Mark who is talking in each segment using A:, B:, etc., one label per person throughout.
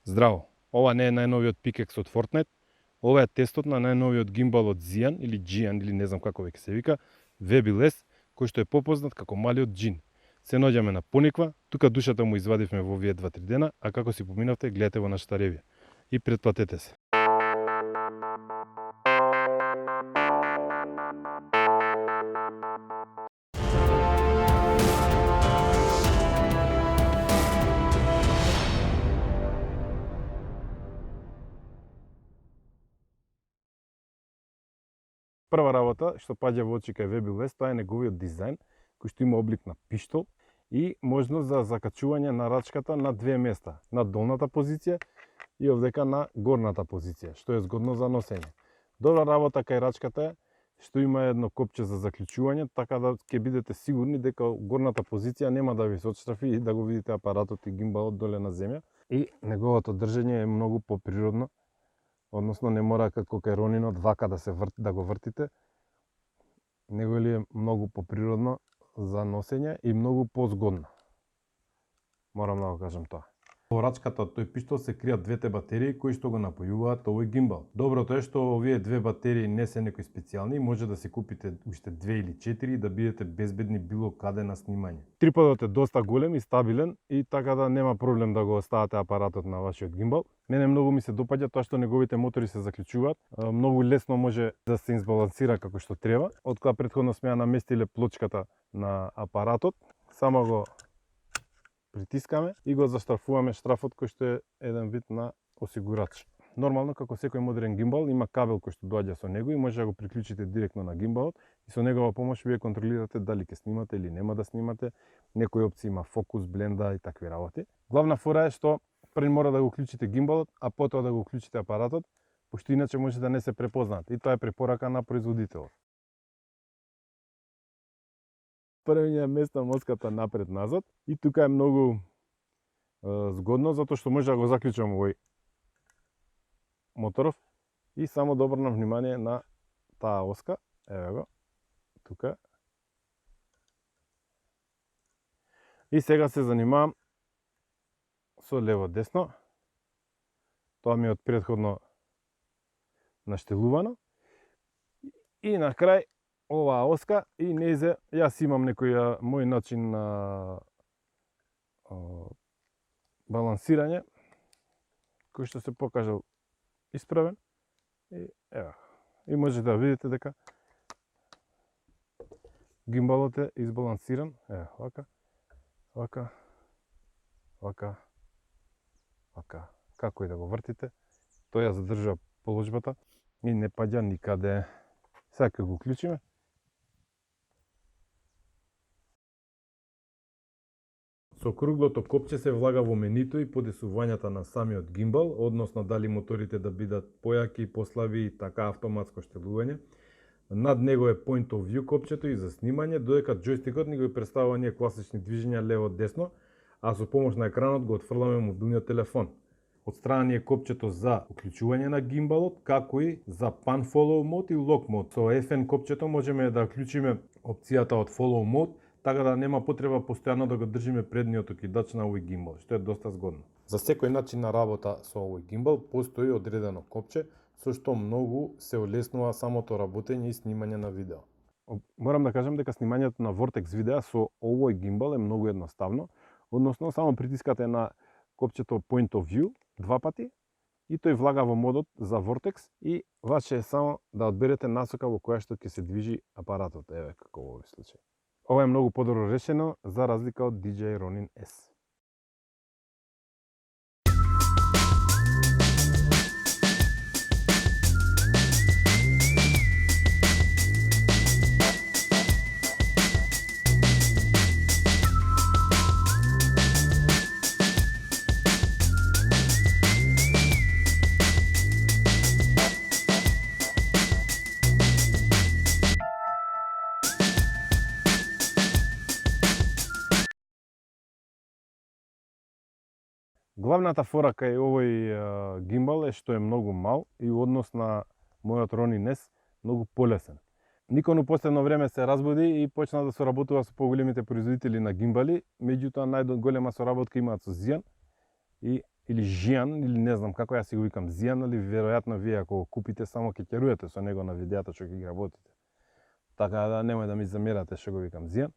A: Здраво! Ова не е најновиот пикекс од Fortnite, ова е тестот на најновиот гимбал од Zian или не знам како веќе се вика, Webil S, кој што е попознат како малиот джин. Се наоѓаме на Пониква, тука душата му извадивме во овие 2-3 дена, а како си поминавте, гледате во нашата ревија. И претплатете се. Прва работа што паѓа во очи кај Webil S, тоа е неговиот дизајн, кој што има облик на пиштол и можност за закачување на рачката на две места, на долната позиција и овдека на горната позиција, што е згодно за носење. Добра работа кај рачката е што има едно копче за заклучување, така да ќе бидете сигурни дека горната позиција нема да ви се отштрафи и да го видите апаратот и гимбалот доле на земја. И неговото држење е многу поприродно, односно не мора како кај Ронинот вака да го вртите, него ли е многу поприродно за носење и многу позгодно. Морам да го кажам тоа. Во рачката од тој пиштол се кријат двете батерии кои што го напојуваат овој гимбал. Доброто е што овие две батерии не се некои специјални, може да се купите уште 2 или 4 и да бидете безбедни било каде на снимање. Триподот е доста голем и стабилен и така да нема проблем да го оставате апаратот на вашиот гимбал. Мене многу ми се допаѓа тоа што неговите мотори се заклучуваат, многу лесно може да се избалансира како што треба. Откога претходно сме ја наместиле плочката на апаратот, само го притискаме и го заштрафуваме штрафот кој што е еден вид на осигурач. Нормално, како секој модерен гимбал, има кабел кој што доаѓа со него и може да го приклучите директно на гимбалот и со негова помош вие контролирате дали ќе снимате или нема да снимате. Некои опции има фокус, бленда и такви работи. Главна фора е што први мора да го уклучите гимбалот, а потоа да го уклучите апаратот, пошто иначе може да не се препознаат и тоа е препорака на производителот. Првиња места моската напред-назад и тука е многу згодно затоа што може да го заклучам овој моторов и само да обрнам внимание на таа оска, еве го, тука. И сега се занимавам со лево-десно, тоа ми е од претходно наштелувано и на крај оваа оска и незе, јас имам некој мој начин на балансирање, кој што се покажал исправен и ева. И можете да видите дека гимбалот е избалансиран, ева, вака, вака, вака, вака. Како и да го вртите, тој ја задржува положбата и не паѓа никаде. Сега ќе го уклучиме. Со круглото копче се влага во менито и подесувањата на самиот гимбал, односно дали моторите да бидат појаки, послаби и така автоматско штелување. Над него е point of view копчето и за снимање, додека џојстикот ни го представува ние класични движења лево-десно, а со помош на екранот го отфрламе мобилниот телефон. Од страна ни е копчето за уклучување на гимбалот, како и за pan follow mode и lock mode. Со FN копчето можеме да вклучиме опцијата од follow mode, така да нема потреба постојано да го држиме предниот окидач на овој гимбал, што е доста згодно. За секој начин на работа со овој гимбал постои одредено копче, со што многу се олеснува самото работење и снимање на видео. Морам да кажам дека снимањето на Vortex видеа со овој гимбал е многу едноставно, односно само притискате на копчето Point of View 2 пати и тој влага во модот за Vortex и ваше е само да одберете насока во која што ќе се движи апаратот, еве како во овој случај. Ова е многу подобро решено за разлика од DJI Ronin S. Главната фора кај овој гимбал е што е многу мал и во однос на мојот Ronin S многу полесен. Никон у последно време се разбуди и почна да соработува со поголемите производители на гимбали, меѓутоа најголема соработка имаат со Zian и или Жијан, или не знам како јас си го викам Зијан, али веројатно вие ако го купите само ќе ќеруете со него на видеата што ќе ги работите. Така да немој да ми замерате што го викам Зијан.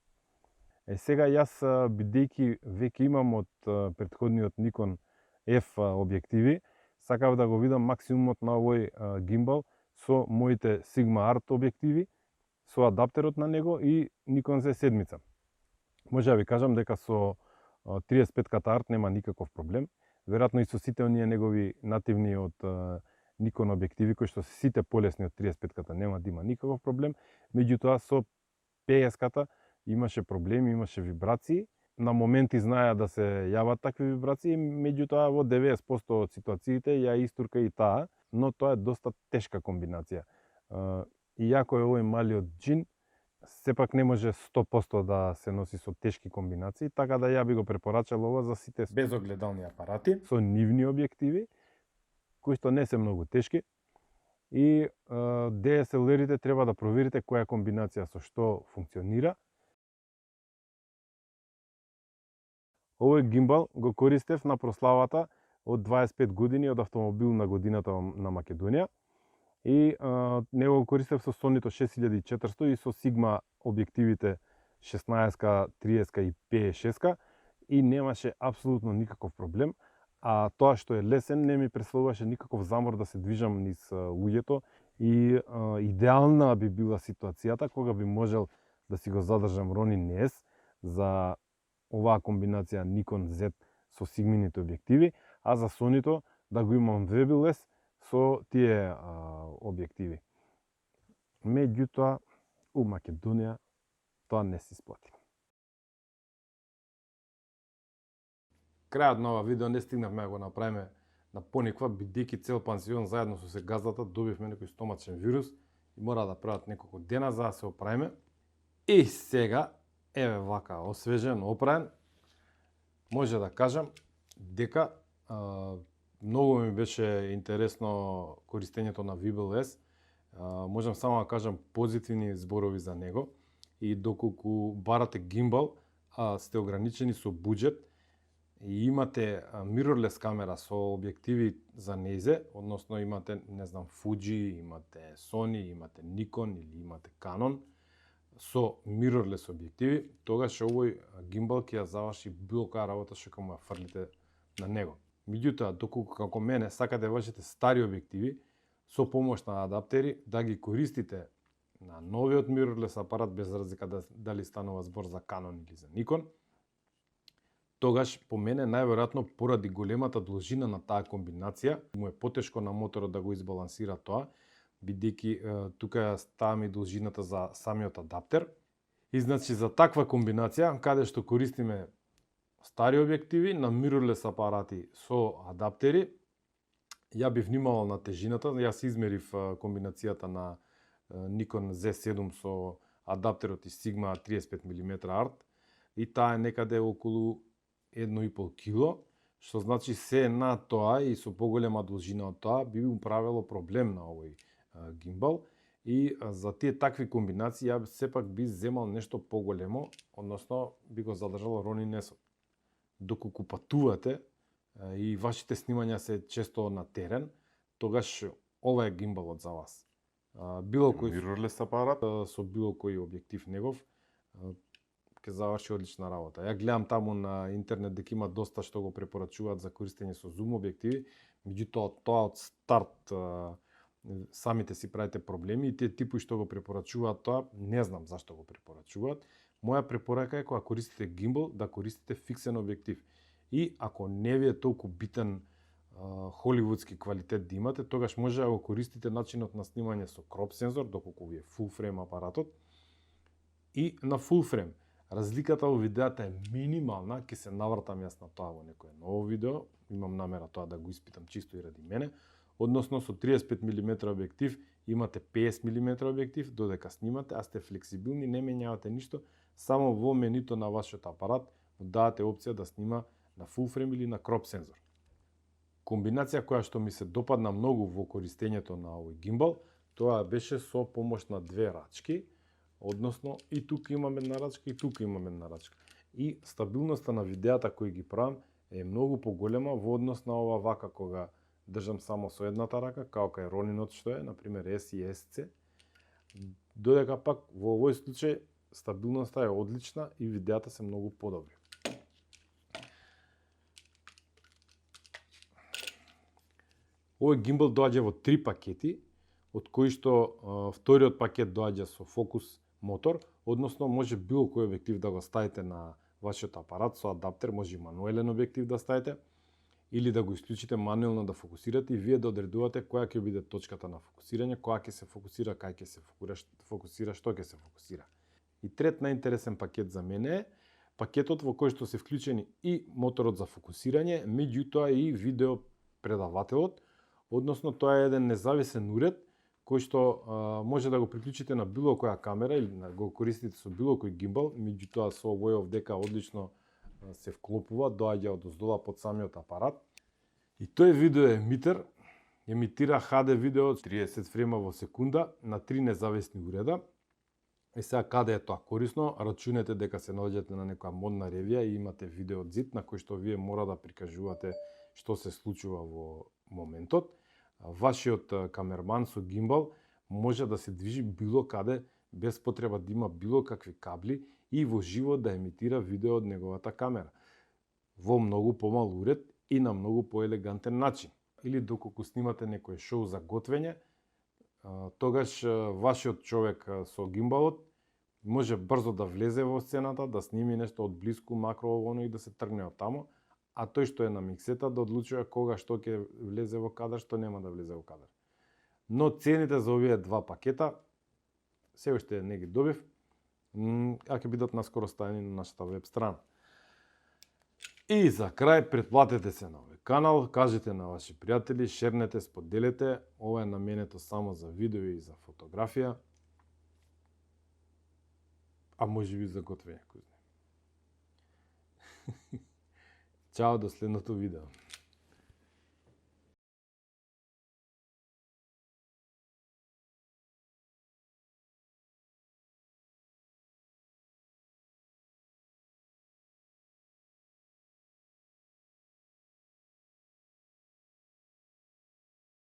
A: Сега јас бидејќи веќе имам од претходниот Nikon F објективи, сакав да го видам максимумот на овој гимбал со моите Sigma Art објективи, со адаптерот на него и Nikon Z7. Може да ви кажам дека со 35-ката Art нема никаков проблем. Веројатно и со сите оние негови нативни од Nikon објективи, кои што се сите полесни од 35-ката, нема да има никаков проблем. Меѓутоа со 50-ката имаше проблеми, имаше вибрации. На моменти знаеа да се јават такви вибрации, меѓутоа во 90% од ситуациите ја истурка и таа, но тоа е доста тешка комбинација. Иако е овој малиот джин, сепак не може 100% да се носи со тешки комбинации, така да ја би го препорачал ова за сите безогледални апарати со нивни објективи, кои што не се многу тешки. И DSLR-ите треба да проверите која комбинација со што функционира. Овој гимбал го користев на прославата од 25 години од автомобил на годината на Македонија. И него го користев со Sony 6400 и со Sigma објективите 16, 30 и 56 и немаше апсолутно никаков проблем. А тоа што е лесен не ми представуваше никаков замор да се движам низ луѓето и идеална би била ситуацијата кога би можел да си го задржам Ronin S за оваа комбинација Nikon Z со Sigmiните објективи, а за Sony-то да го имам Weebill-S со тие објективи. Меѓутоа, у Македонија тоа не се исплати. Крајот на ова видео не стигнавме да го направиме на пониква, бидејќи цел пансион заедно со сегаздата добивме некој стомачен вирус и мора да прават неколку дена за да се оправиме. И сега, еве вака, освежен, оправен, може да кажам дека многу ми беше интересно користењето на Weebill-S. Можам само да кажам позитивни зборови за него и доколку барате гимбал, сте ограничени со буџет и имате mirrorless камера со објективи за незе, односно имате, не знам, Fuji, имате Sony, имате Nikon или имате Canon со mirrorless објективи, тогаш овој гимбал ќе ја заврши било која работа што ќе му ја фрлите на него. Меѓутоа, доколку како мене сакате да вршите стари објективи со помош на адаптери, да ги користите на новиот mirrorless апарат без разлика дали станува збор за Canon или за Nikon, тогаш по мене најверојатно поради големата должина на таа комбинација, му е потешко на моторот да го избалансира тоа, бидејќи тука ја ставаме должината за самиот адаптер. И значи за таква комбинација, каде што користиме стари објективи на mirrorless апарати со адаптери, ја би внимавал на тежината. Јас измерив комбинацијата на Nikon Z7 со адаптерот и Sigma 35 mm Art и таа е некаде околу 1,5 кило, што значи се на тоа и со поголема должина од тоа би му правело проблем на овој гимбал. И за тие такви комбинации ја сепак би земал нешто поголемо, односно би го задржал Ronin S. Доколку патувате и вашите снимања се често на терен, тогаш ова е гимбалот за вас. Било кој mirrorless апарат со било кој објектив негов ќе заврши одлична работа. Ја гледам таму на интернет дека има доста што го препорачуваат за користење со зум објективи, меѓутоа тоа од старт самите си правите проблеми и тие типи што го препорачуваат тоа, не знам зашто го препорачуваат. Моја препорака е кога користите гимбал да користите фиксен објектив. И ако не ви е толку битен холивудски квалитет да имате, тогаш може да го користите начинот на снимање со кроп сензор, доколку ви е full frame апаратот. И на full frame. Разликата во видеата е минимална, ќе се навртам јас на тоа во некое ново видео, имам намера тоа да го испитам чисто и ради мене. Односно со 35 мм објектив имате 50 мм објектив, додека снимате, а сте флексибилни, не менјавате ништо, само во менуто на вашиот апарат давате опција да снима на full frame или на кроп сензор. Комбинација која што ми се допадна многу во користењето на овој гимбал, тоа беше со помош на две рачки, односно и тука имам една рачка и тука имам една рачка. И стабилноста на видеата кои ги правам е многу поголема во однос на ова вака кога држам само со едната рака, као кај Ронинот што е, например S и SC, додека пак во овој случај стабилноста е одлична и видеата се многу подобри. Овој гимбал доаѓа во 3 пакети, од кои што вториот пакет доаѓа со фокус мотор, односно може било кој објектив да го ставите на вашиот апарат со адаптер, може и мануелен објектив да ставите, или да го исклучите мануелно да фокусирате и вие да одредувате која ќе биде точката на фокусирање, која ќе се фокусира, кај ќе се фокусира, што ќе се фокусира. И трет најинтересен пакет за мене е пакетот во кој што се вклучени и моторот за фокусирање, меѓутоа и видео предавателот, односно тоа е еден независен уред кој што може да го приклучите на било која камера или да го користите со било кој гимбал, меѓутоа со овој овдека одлично се вклопува, доаѓа од оздола под самиот апарат. И тој видео емитер емитира HD видео 30 фрема во секунда на 3 независни уреда. И сега каде е тоа корисно? Рачунете дека се наоѓате на некоја модна ревија и имате видео зид на кој што вие мора да прикажувате што се случува во моментот. Вашиот камерман со гимбал може да се движи било каде без потреба да има било какви кабли и во живо да емитира видео од неговата камера во многу помал уред и на многу поелегантен начин. Или доколку снимате некој шоу за готвење, тогаш вашиот човек со гимбалот може брзо да влезе во сцената, да сними нешто од блиску, макро оно и да се тргне од тамо, а тој што е на миксета да одлучува кога што ќе влезе во кадар, што нема да влезе во кадар. Но цените за овие два пакета се уште не ги добив, а ќе бидат наскоро ставени на нашата веб страна. И за крај, претплатете се на овој канал, кажете на ваши пријатели, шернете, споделете. Ова е наменето само за видео и за фотографија, а може би за готвење. Чао, до следното видео.